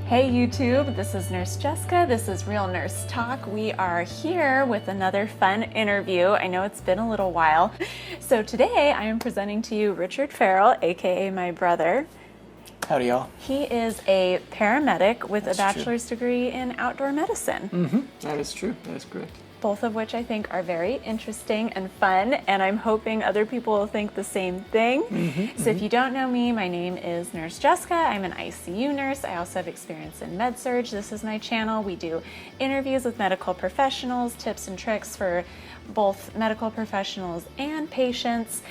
Hey YouTube, this is Nurse Jessica. This is Real Nurse Talk. We are here with another fun interview. I know it's been a little while. So today I am presenting to you Richard Farrell, aka my brother. Howdy, y'all. He is a paramedic with That's a bachelor's degree in outdoor medicine. That is true. That is correct. Both of which I think are very interesting and fun, and I'm hoping other people will think the same thing. So if you don't know me, my name is Nurse Jessica. I'm an ICU nurse. I also have experience in med-surg. This is my channel. We do interviews with medical professionals, tips and tricks for both medical professionals and patients.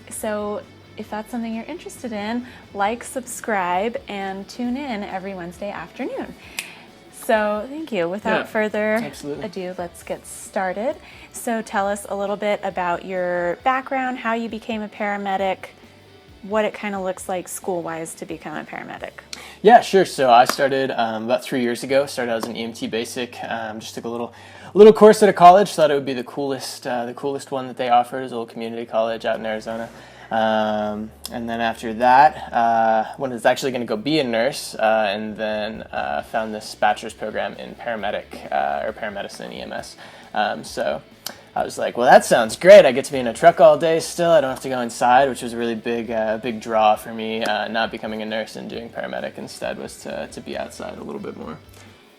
So if that's something you're interested in, like, subscribe, and tune in every Wednesday afternoon. So thank you. Without further ado, let's get started. So tell us a little bit about your background, how you became a paramedic, what it kind of looks like school-wise to become a paramedic. Yeah, sure. So I started about 3 years ago. Started as an EMT basic. Just took a little course at a college. Thought it would be the coolest one that they offered. It was a little community college out in Arizona. And then after that, when I was actually going to go be a nurse, and then found this bachelor's program in paramedic or paramedicine EMS. So I was like, well, that sounds great. I get to be in a truck all day still. I don't have to go inside, which was a really big draw for me. Not becoming a nurse and doing paramedic instead was to be outside a little bit more.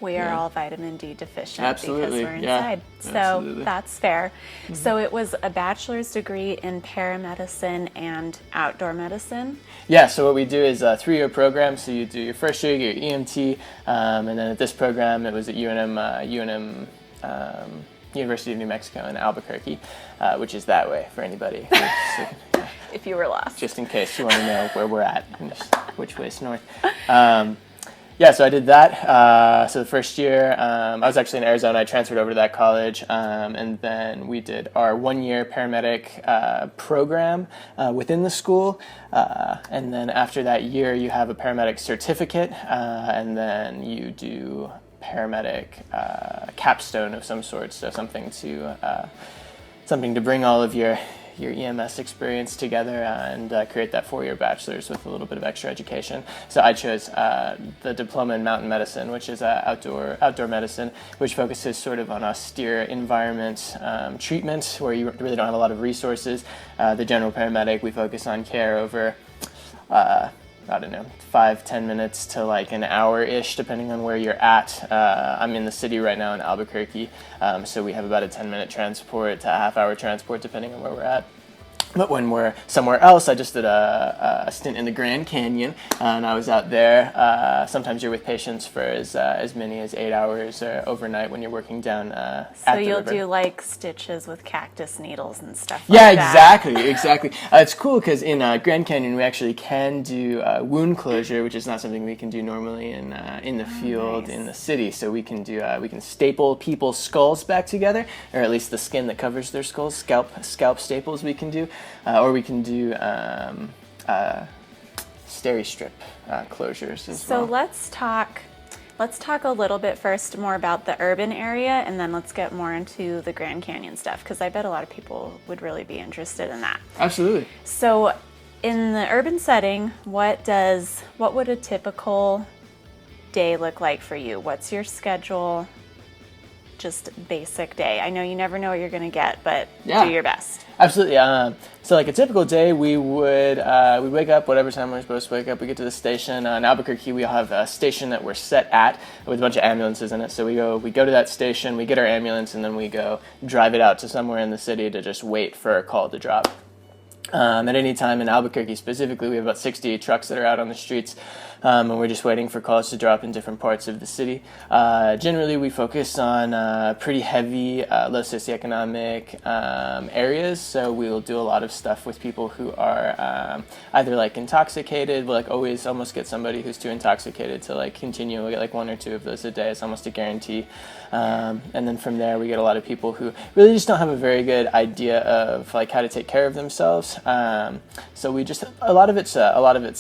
We are all vitamin D deficient Absolutely. because we're inside. Yeah. So Absolutely. that's fair. So it was a bachelor's degree in paramedicine and outdoor medicine? Yeah, so what we do is a 3-year program. So you do your first year, you get your EMT, and then at this program, it was at UNM, University of New Mexico in Albuquerque, which is that way for anybody. If you were lost. Just in case you want to know where we're at and just which way is north. Yeah, so I did that. So the first year, I was actually in Arizona. I transferred over to that college, and then we did our 1-year paramedic program within the school. And then after that year, you have a paramedic certificate, and then you do paramedic capstone of some sort. So something to bring all of your EMS experience together and create that 4-year bachelor's with a little bit of extra education. So I chose the diploma in mountain medicine, which is outdoor medicine, which focuses sort of on austere environment treatment where you really don't have a lot of resources. The general paramedic, we focus on care over 5-10 minutes to like an hour-ish, depending on where you're at. I'm in the city right now in Albuquerque, so we have about a 10-minute transport to a half-hour transport, depending on where we're at. But when we're somewhere else, I just did a stint in the Grand Canyon, and I was out there. Sometimes you're with patients for as many as 8 hours overnight when you're working down at the river. So you'll do like stitches with cactus needles and stuff Yeah, like that. exactly. It's cool because in Grand Canyon we actually can do wound closure, which is not something we can do normally in the field in the city. So we can staple people's skulls back together, or at least the skin that covers their skulls. Scalp staples we can do. Or we can do steri-strip closures as well. So let's talk a little bit first more about the urban area, and then let's get more into the Grand Canyon stuff, because I bet a lot of people would really be interested in that. Absolutely. So in the urban setting, what would a typical day look like for you? What's your schedule? Just basic day. I know you never know what you're going to get, but do your best. Absolutely. So like a typical day, we would we wake up whatever time we're supposed to wake up. We get to the station in Albuquerque. We have a station that we're set at with a bunch of ambulances in it. So we go to that station, we get our ambulance, and then we go drive it out to somewhere in the city to just wait for a call to drop. At any time in Albuquerque specifically, we have about 68 trucks that are out on the streets, and we're just waiting for calls to drop in different parts of the city. Generally, we focus on pretty heavy, low socioeconomic areas, so we'll do a lot of stuff with people who are either like intoxicated. We'll like always almost get somebody who's too intoxicated to like continue. We'll get like 1 or 2 of those a day. It's almost a guarantee. And then from there, we get a lot of people who really just don't have a very good idea of like how to take care of themselves. So we just a lot of it's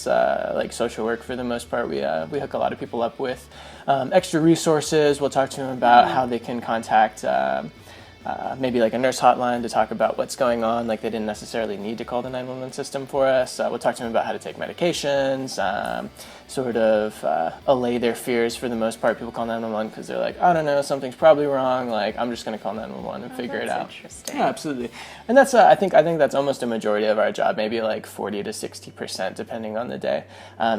like social work for the most part. We hook a lot of people up with extra resources. We'll talk to them about how they can contact maybe like a nurse hotline to talk about what's going on. Like they didn't necessarily need to call the 911 system for us. We'll talk to them about how to take medications, sort of allay their fears. For the most part, people call 911 because they're like, I don't know, something's probably wrong. Like I'm just going to call 911 and figure it out. Interesting. Yeah, absolutely. And that's I think that's almost a majority of our job. Maybe like 40 to 60%, depending on the day,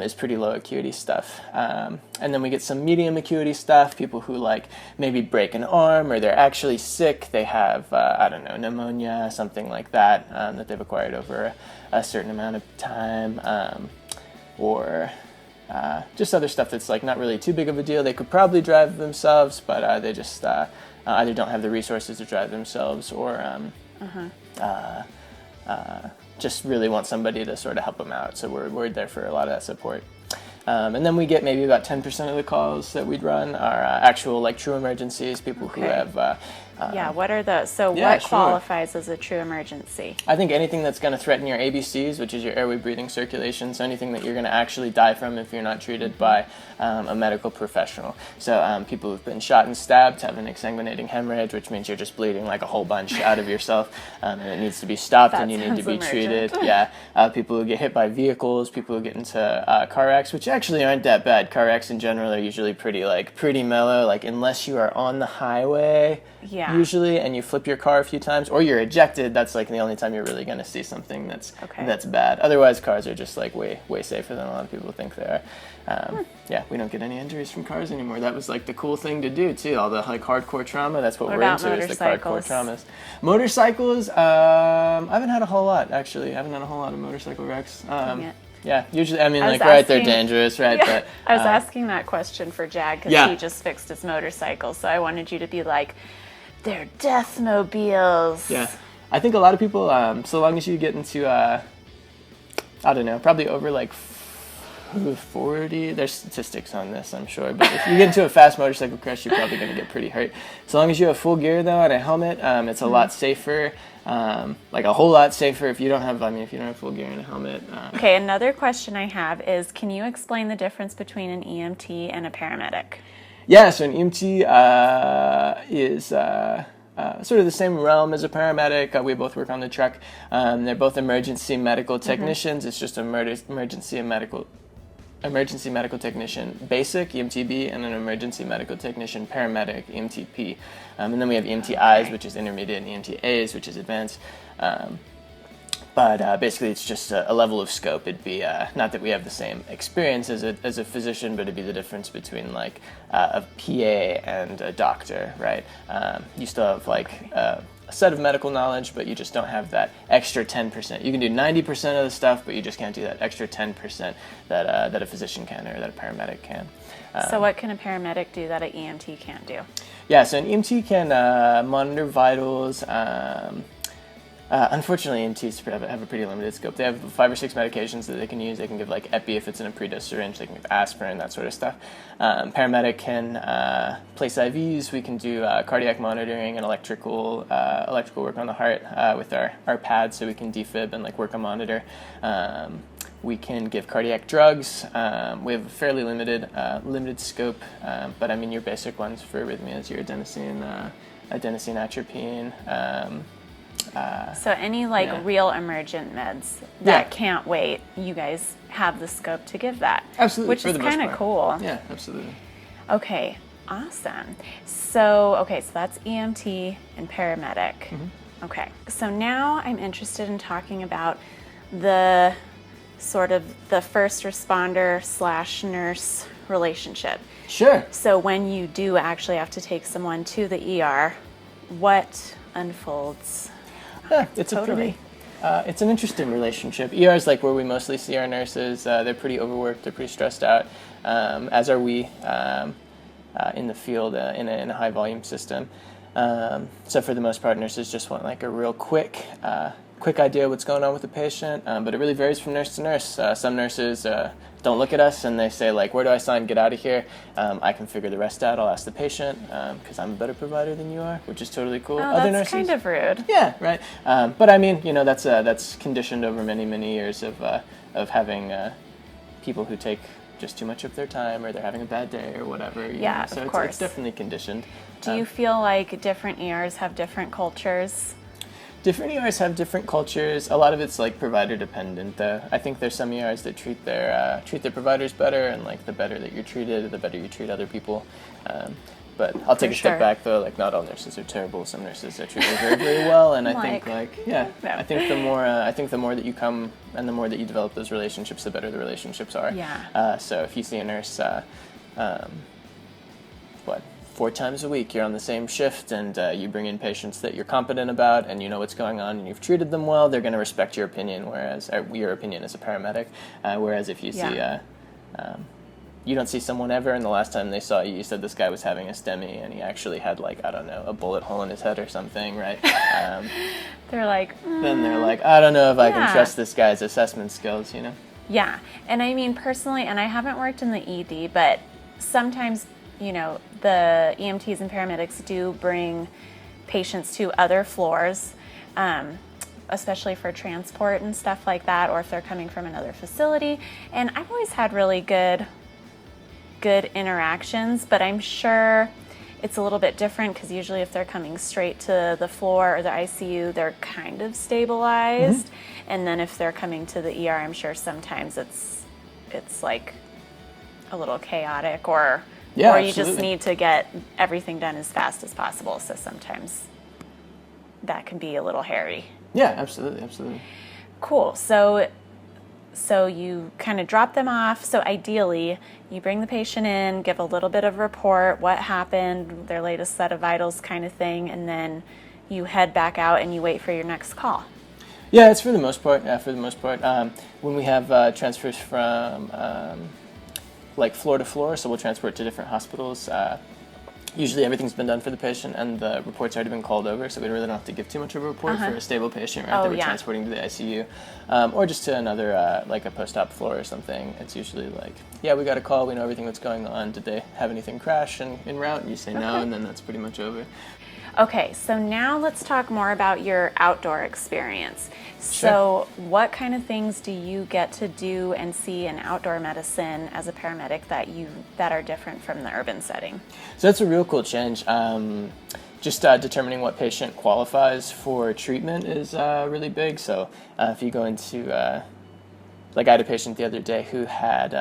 is pretty low acuity stuff. And then we get some medium acuity stuff. People who like maybe break an arm or they're actually sick. They have I don't know, pneumonia, something like that that they've acquired over a certain amount of time, or just other stuff that's like not really too big of a deal. They could probably drive themselves, but they just either don't have the resources to drive themselves, or just really want somebody to sort of help them out. So we're there for a lot of that support. And then we get maybe about 10% of the calls that we'd run are actual like true emergencies, people who have what are those? So yeah, what qualifies as a true emergency? I think anything that's going to threaten your ABCs, which is your airway, breathing, circulation, so anything that you're going to actually die from if you're not treated by a medical professional. So people who've been shot and stabbed have an exsanguinating hemorrhage, which means you're just bleeding like a whole bunch out of yourself, and it needs to be stopped, and you need to be treated. Yeah, people who get hit by vehicles, people who get into car wrecks, which actually aren't that bad. Car wrecks in general are usually pretty mellow, like unless you are on the highway. Yeah. Usually, and you flip your car a few times, or you're ejected. That's like the only time you're really going to see something that's bad. Otherwise, cars are just like way safer than a lot of people think they are. Yeah, we don't get any injuries from cars anymore. That was like the cool thing to do too. All the like hardcore trauma. That's what we're into, is the hardcore traumas. Motorcycles. I haven't had a whole lot actually. I haven't had a whole lot of motorcycle wrecks. Yeah, usually, I mean, they're dangerous, right? Yeah, but I was asking that question for Jag because he just fixed his motorcycle, so I wanted you to be like, they're death mobiles. Yeah, I think a lot of people, so long as you get into, I don't know, probably over like 40, there's statistics on this, I'm sure, but if you get into a fast motorcycle crash, you're probably going to get pretty hurt. So long as you have full gear, though, and a helmet, it's a lot safer. Like a whole lot safer if you don't have full gear and a helmet. Okay, another question I have is, can you explain the difference between an EMT and a paramedic? Yeah, so an EMT is sort of the same realm as a paramedic. We both work on the truck. They're both emergency medical technicians. It's just emergency medical technician basic, EMTB, and an emergency medical technician paramedic, EMTP. And then we have EMTIs, which is intermediate, and EMTAs, which is advanced. But basically, it's just a level of scope. It'd be not that we have the same experience as a physician, but it'd be the difference between like a PA and a doctor, right? You still have like a set of medical knowledge, but you just don't have that extra 10%. You can do 90% of the stuff, but you just can't do that extra 10% that a physician can, or that a paramedic can. So what can a paramedic do that an EMT can't do? Yeah, so an EMT can monitor vitals. Unfortunately, EMTs have a pretty limited scope. They have 5 or 6 medications that they can use. They can give like epi if it's in a pre-dose syringe. They can give aspirin, that sort of stuff. Paramedic can place IVs. We can do cardiac monitoring and electrical work on the heart with our pads, so we can defib and like work a monitor. We can give cardiac drugs. We have a fairly limited scope, but I mean your basic ones for arrhythmias, your adenosine, atropine. So any real emergent meds that can't wait, you guys have the scope to give that. Absolutely. Which is kind of cool. Yeah, absolutely. Okay, awesome. So that's EMT and paramedic. Mm-hmm. Okay, so now I'm interested in talking about the sort of the first responder / nurse relationship. Sure. So when you do actually have to take someone to the ER, what unfolds? It's an interesting relationship. ER is like where we mostly see our nurses. They're pretty overworked. They're pretty stressed out, as are we in the field in a high volume system. So for the most part, nurses just want like a real quick idea what's going on with the patient. But it really varies from nurse to nurse. Some nurses don't look at us and they say like, where do I sign? Get out of here. I can figure the rest out. I'll ask the patient because I'm a better provider than you are, which is totally cool. Other nurses, kind of rude. Yeah, right. But I mean, that's conditioned over many years of having people who take just too much of their time, or they're having a bad day, or whatever. You Yeah, know? So of it's course. definitely conditioned. Do you feel like different ERs have different cultures? Different ERs have different cultures. A lot of it's like provider dependent, though. I think there's some ERs that treat their providers better, and like the better that you're treated, the better you treat other people. But I'll take a step back, though. Like, not all nurses are terrible. Some nurses are treated very, very well, and I think I think the more that you come and the more that you develop those relationships, the better the relationships are. Yeah. So if you see a nurse, 4 times a week, you're on the same shift, and you bring in patients that you're competent about, and you know what's going on, and you've treated them well, they're going to respect your opinion, whereas your opinion as a paramedic. Whereas if you see, you don't see someone ever, and the last time they saw you, you said this guy was having a STEMI, and he actually had, like, I don't know, a bullet hole in his head or something, right? They're like, Then they're like, I don't know if I can trust this guy's assessment skills, you know? Yeah, and I mean, personally, and I haven't worked in the ED, but sometimes, you know, the EMTs and paramedics do bring patients to other floors, especially for transport and stuff like that, or if they're coming from another facility. And I've always had really good interactions, but I'm sure it's a little bit different because usually if they're coming straight to the floor or the ICU, they're kind of stabilized. Mm-hmm. And then if they're coming to the ER, I'm sure sometimes it's like a little chaotic, or you absolutely. just need to get everything done as fast as possible. So sometimes that can be a little hairy. Yeah, absolutely. Cool. So you kind of drop them off. So ideally, you bring the patient in, give a little bit of report, what happened, their latest set of vitals kind of thing, and then you head back out and you wait for your next call. Yeah, it's for the most part. When we have transfers from like floor to floor, so we'll transport to different hospitals. Usually everything's been done for the patient, and the report's already been called over, so we really don't have to give too much of a report for a stable patient, right, that we're transporting to the ICU, or just to another, like a post-op floor or something. It's usually like, we got a call, we know everything that's going on. Did they have anything crash en route? And you say no, and then that's pretty much over. Okay, so now let's talk more about your outdoor experience. Sure. So what kind of things do you get to do and see in outdoor medicine as a paramedic that are different from the urban setting? So that's a real cool change. Just determining what patient qualifies for treatment is really big. So if you go into like I had a patient the other day who had,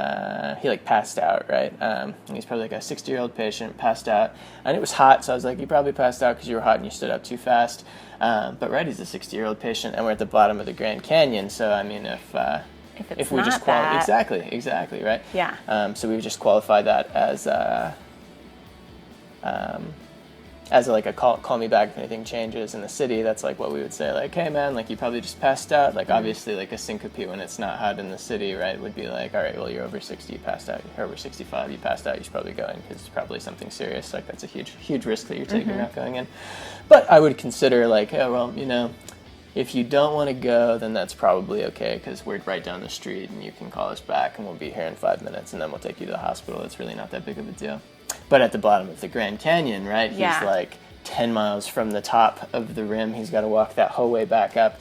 he like passed out, right? And he's probably like a 60-year-old patient, passed out. And it was hot, so I was like, you probably passed out because you were hot and you stood up too fast. But right, he's a 60-year-old patient, and we're at the bottom of the Grand Canyon. So I mean, if we just exactly, right? Yeah. So we've just qualified that as like a call me back if anything changes in the city. That's like what we would say, like, hey man, like you probably just passed out. Like obviously like a syncope when it's not hot in the city, right, would be like, all right, well you're over 60, you passed out. You're over 65, you passed out, you should probably go in because it's probably something serious. Like that's a huge risk that you're taking not going in. But I would consider like, oh well, you know, if you don't want to go, then that's probably okay because we're right down the street and you can call us back and we'll be here in 5 minutes and then we'll take you to the hospital. It's really not that big of a deal. But at the bottom of the Grand Canyon, right, he's like 10 miles from the top of the rim. He's got to walk that whole way back up.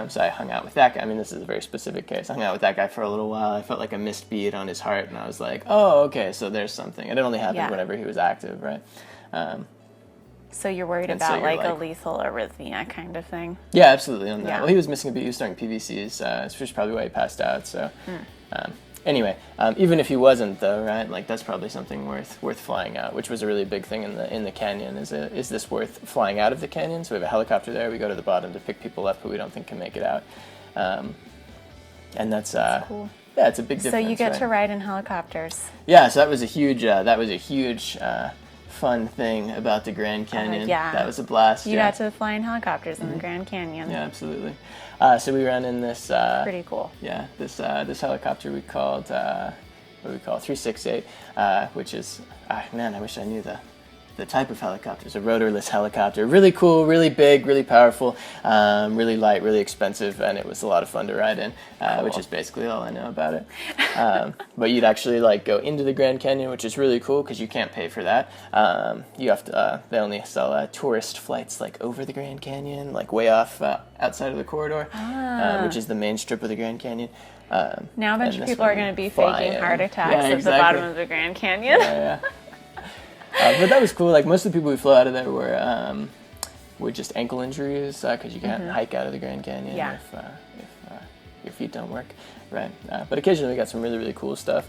So I hung out with that guy. I mean, this is a very specific case. I hung out with that guy for a little while. I felt like a missed beat on his heart, and I was like, oh, okay, so there's something. And it only happened whenever he was active, right? So you're worried about like a lethal arrhythmia kind of thing? Yeah, absolutely. On that. Yeah. Well, he was missing a beat. He was starting PVCs, which is probably why he passed out. So anyway, even if he wasn't, though, right? Like that's probably something worth flying out, which was a really big thing in the canyon. Is this worth flying out of the canyon? So we have a helicopter there. We go to the bottom to pick people up who we don't think can make it out, and that's cool. Yeah, it's a big difference. So you get to ride in helicopters. Yeah, so that was a huge fun thing about the Grand Canyon. That was a blast. You got to fly in helicopters in the Grand Canyon. Yeah, absolutely. So we ran in this. Pretty cool. Yeah, this helicopter we called 368, which is man, I wish I knew the the type of helicopter is a rotorless helicopter. Really cool, really big, really powerful, really light, really expensive, and it was a lot of fun to ride in, which is basically all I know about it. But you'd actually like go into the Grand Canyon, which is really cool because you can't pay for that. You have to. They only sell tourist flights like over the Grand Canyon, like way off outside of the corridor, which is the main strip of the Grand Canyon. Now a bunch of people are going to be faking heart attacks at the bottom of the Grand Canyon. Yeah. But that was cool. Like most of the people who flew out of there were just ankle injuries because you can't hike out of the Grand Canyon if your feet don't work, right? But occasionally we got some really, really cool stuff,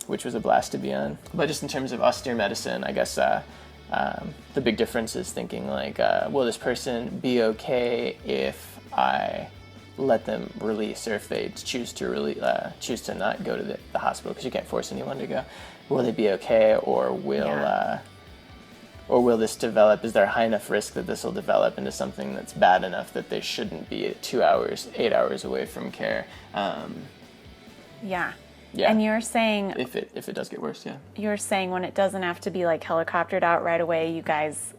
which was a blast to be on. But just in terms of austere medicine, I guess the big difference is thinking like, will this person be okay if I let them release, or if they choose to not go to the hospital, because you can't force anyone to go? Will they be okay, or will this develop? Is there a high enough risk that this will develop into something that's bad enough that they shouldn't be 8 hours away from care? Yeah. And you're saying if it does get worse, you're saying when it doesn't have to be like helicoptered out right away, you guys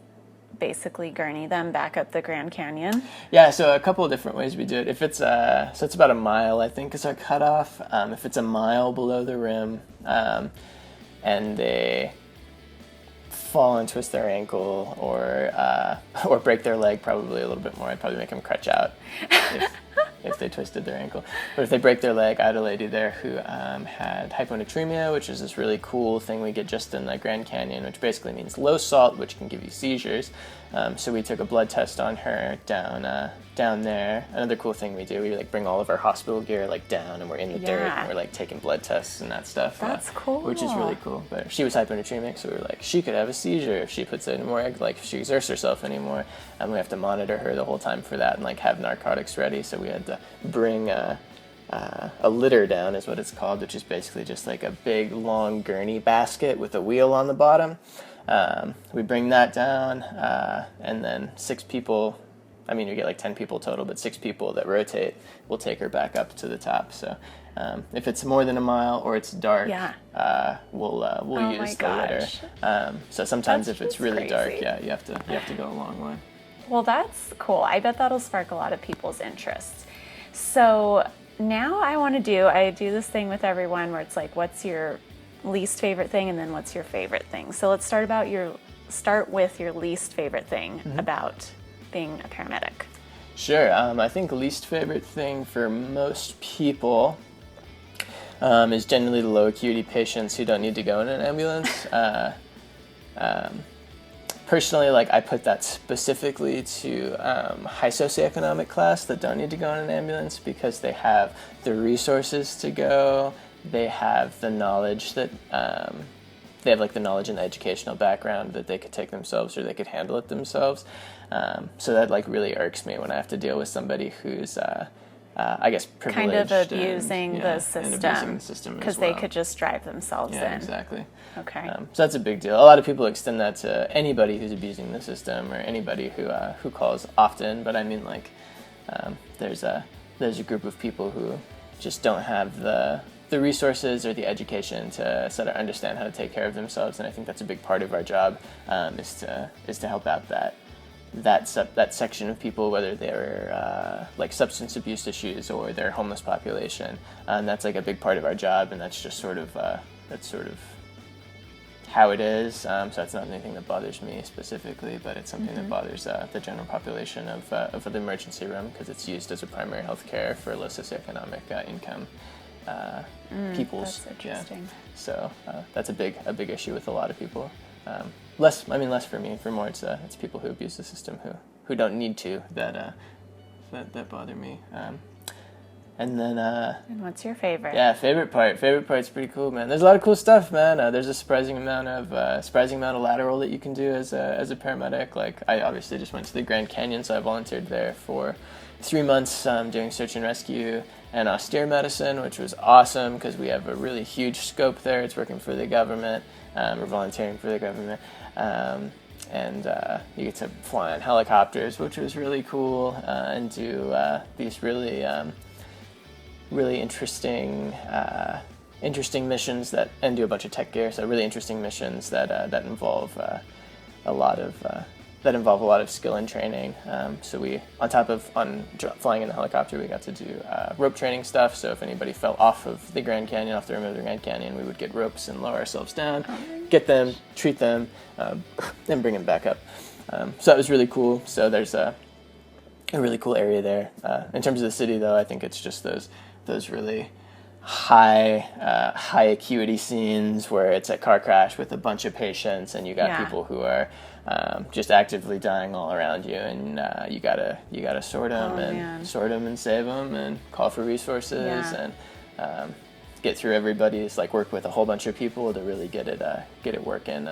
basically gurney them back up the Grand Canyon? Yeah, so a couple of different ways we do it. If it's so it's about a mile, I think, is our cutoff. If it's a mile below the rim, and they fall and twist their ankle or break their leg, probably a little bit more, I'd probably make them crutch out if they twisted their ankle. But if they break their leg, I had a lady there who had hyponatremia, which is this really cool thing we get just in the Grand Canyon, which basically means low salt, which can give you seizures. So we took a blood test on her down there. Another cool thing we do, we like bring all of our hospital gear like down, and we're in the dirt, and we're like taking blood tests and that stuff. That's cool. Which is really cool. But she was hyponatremic, so we were like, she could have a seizure if she puts any more egg, like if she exerts herself anymore, and we have to monitor her the whole time for that, and like have narcotics ready. So we had to bring a litter down, is what it's called, which is basically just like a big long gurney basket with a wheel on the bottom. We bring that down, and then 6 people, I mean, you get like 10 people total, but 6 people that rotate will take her back up to the top. So if it's more than a mile or it's dark, we'll use the litter. So sometimes if it's really dark, you have to go a long way. Well, that's cool. I bet that'll spark a lot of people's interest. So now I do this thing with everyone where it's like, what's your least favorite thing, and then what's your favorite thing? So let's start with your least favorite thing about being a paramedic. Sure. I think least favorite thing for most people is generally the low acuity patients who don't need to go in an ambulance. Personally, like I put that specifically to high socioeconomic class that don't need to go in an ambulance, because they have the resources to go. They have the knowledge that they have like the knowledge and the educational background that they could take themselves, or they could handle it themselves. So that like really irks me when I have to deal with somebody who's I guess privileged, kind of abusing the system because they could just drive themselves in. Exactly. Okay. So that's a big deal. A lot of people extend that to anybody who's abusing the system, or anybody who calls often. But I mean, like, there's a group of people who just don't have the resources or the education to sort of understand how to take care of themselves, and I think that's a big part of our job, is to help out that section of people, whether they're like substance abuse issues or they're homeless population. That's like a big part of our job, and that's just sort of how it is. So that's not anything that bothers me specifically, but it's something that bothers the general population of the emergency room, because it's used as a primary health care for low socioeconomic income peoples. That's interesting. So that's a big issue with a lot of people. Less for me. For more, it's people who abuse the system who don't need to that bother me. And then and what's your favorite? Yeah, favorite part's pretty cool, man. There's a lot of cool stuff, man. There's a surprising amount of lateral that you can do as a paramedic. Like, I obviously just went to the Grand Canyon, so I volunteered there for 3 months doing search and rescue and austere medicine, which was awesome because we have a really huge scope there. It's working for the government. We're volunteering for the government. And you get to fly on helicopters, which was really cool, and do these really interesting interesting missions and do a bunch of tech gear. So really interesting missions that involve a lot of skill and training. So we, flying in the helicopter, we got to do rope training stuff. So if anybody fell off of the Grand Canyon, off the rim of the Grand Canyon, we would get ropes and lower ourselves down, get them, treat them, then bring them back up. So that was really cool. So there's a really cool area there. In terms of the city, though, I think it's just those really high acuity scenes where it's a car crash with a bunch of patients, and you got people who are just actively dying all around you, and you gotta sort them and save them and call for resources and get through everybody's, like, work with a whole bunch of people to really get it working.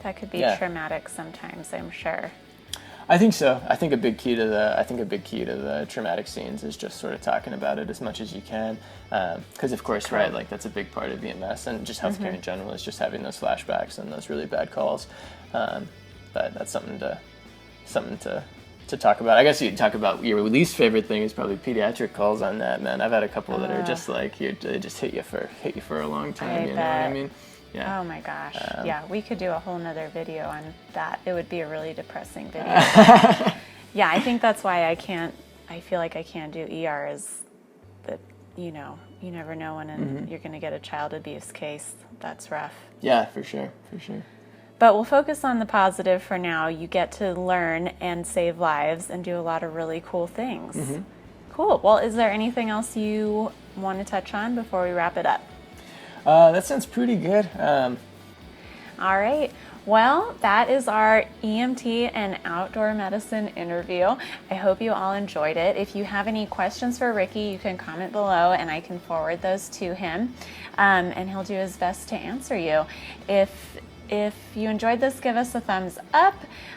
That could be traumatic sometimes, I'm sure. I think so. I think a big key to the traumatic scenes is just sort of talking about it as much as you can, because of course, right, like that's a big part of EMS and just healthcare in general is just having those flashbacks and those really bad calls. But that's something to talk about. I guess you talk about your least favorite thing is probably pediatric calls on that, man. I've had a couple that are just like they just hit you for a long time. You know what I mean? Yeah. Oh my gosh. Yeah, we could do a whole nother video on that. It would be a really depressing video. Yeah, I think that's why I feel like I can't do ER is that, you never know when you're going to get a child abuse case. That's rough. Yeah, for sure. But we'll focus on the positive for now. You get to learn and save lives and do a lot of really cool things. Cool. Well, is there anything else you want to touch on before we wrap it up? That sounds pretty good. All right. Well, that is our EMT and outdoor medicine interview. I hope you all enjoyed it. If you have any questions for Ricky, you can comment below and I can forward those to him, and he'll do his best to answer you. If you enjoyed this, give us a thumbs up,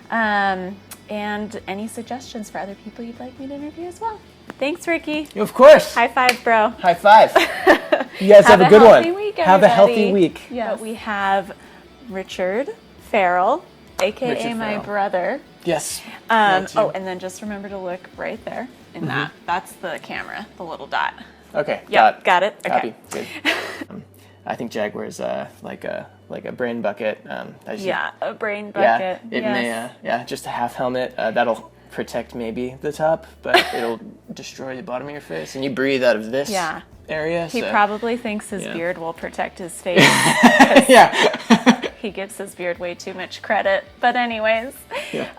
and any suggestions for other people you'd like me to interview as well. Thanks, Ricky. Of course. High five, bro. High five. You guys have a good one. Week, have a healthy week. Yes. But we have Richard Farrell, aka my brother. Yes. And then just remember to look right there in that. That's the camera, the little dot. Okay. Yep, got it. Copy. Okay. Good. I think Jaguar's like a brain bucket. A brain bucket. Yeah. It may just a half helmet. That'll protect maybe the top, but it'll destroy the bottom of your face, and you breathe out of this area. He probably thinks his beard will protect his face. Yeah. He gives his beard way too much credit. But anyways. Yeah.